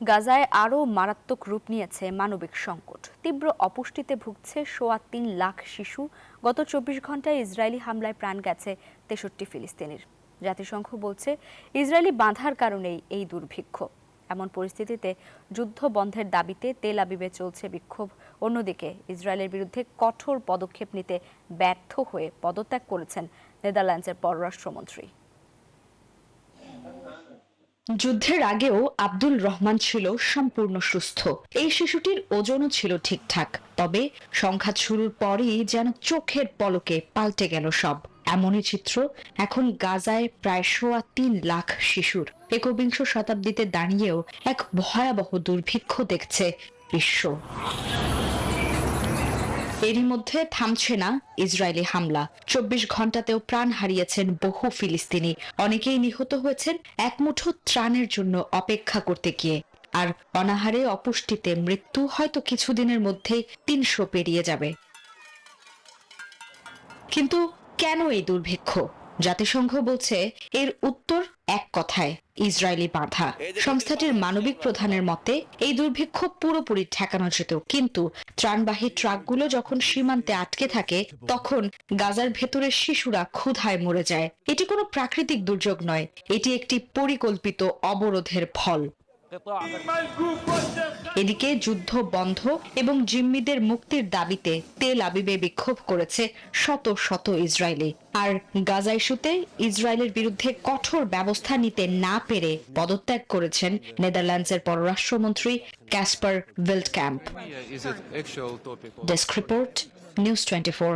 গাজায় আরও মারাত্মক রূপ নিয়েছে মানবিক সংকট। তীব্র অপুষ্টিতে ভুগছে ৩.৫ লাখ শিশু। গত ২৪ ঘন্টায় ইসরায়েলি হামলায় প্রাণ গেছে ৬৩ ফিলিস্তিনির। জাতিসংঘ বলছে ইসরায়েলি বাধার কারণেই এই দুর্ভিক্ষ। এমন পরিস্থিতিতে যুদ্ধ বন্ধের দাবিতে তেল আবিবে চলছে বিক্ষোভ। অন্যদিকে ইসরায়েলের বিরুদ্ধে কঠোর পদক্ষেপ নিতে ব্যর্থ হয়ে পদত্যাগ করেছেন নেদারল্যান্ডসের পররাষ্ট্রমন্ত্রী। যুদ্ধের আগেও আব্দুল রহমান ছিল সম্পূর্ণ সুস্থ। এই শিশুটির ওজনও ছিল ঠিকঠাক, তবে সংঘাত শুরুর পরই যেন চোখের পলকে পাল্টে গেল সব। এমনই চিত্র এখন গাজায় প্রায় ৩.৫ লাখ শিশুর। একবিংশ শতাব্দীতে দাঁড়িয়েও এক ভয়াবহ দুর্ভিক্ষ দেখছে বিশ্ব। এরই মধ্যে থামছে না ইসরায়েলি হামলা। ২৪ ঘন্টাতেও প্রাণ হারিয়েছেন বহু ফিলিস্তিনি। অনেকেই নিহত হয়েছেন এক মুঠো ত্রাণের জন্য অপেক্ষা করতে গিয়ে। আর অনাহারে অপুষ্টিতে মৃত্যু হয়তো কিছুদিনের মধ্যেই ৩০০ পেরিয়ে যাবে। কিন্তু কেন এই দুর্ভিক্ষ? জাতিসংঘ বলছে এর উত্তর এক কথায়, ইসরায়েলি বাধা। সংস্থাটির মানবিক প্রধানের মতে এই দুর্ভিক্ষ পুরোপুরি ঠেকানো যেত, কিন্তু ত্রাণবাহী ট্রাকগুলো যখন সীমান্তে আটকে থাকে তখন গাজার ভেতরের শিশুরা ক্ষুধায় মরে যায়। এটি কোনো প্রাকৃতিক দুর্যোগ নয়, এটি একটি পরিকল্পিত অবরোধের ফল। এদিকে যুদ্ধ বন্ধ এবং জিম্মিদের মুক্তির দাবিতে তেল আবিবে বিক্ষোভ করেছে শত শত ইসরায়েলি। আর গাজা ইস্যুতে ইসরায়েলের বিরুদ্ধে কঠোর ব্যবস্থা নিতে না পেরে পদত্যাগ করেছেন নেদারল্যান্ডসের পররাষ্ট্রমন্ত্রী Caspar Veldkamp. Desk report, news 24।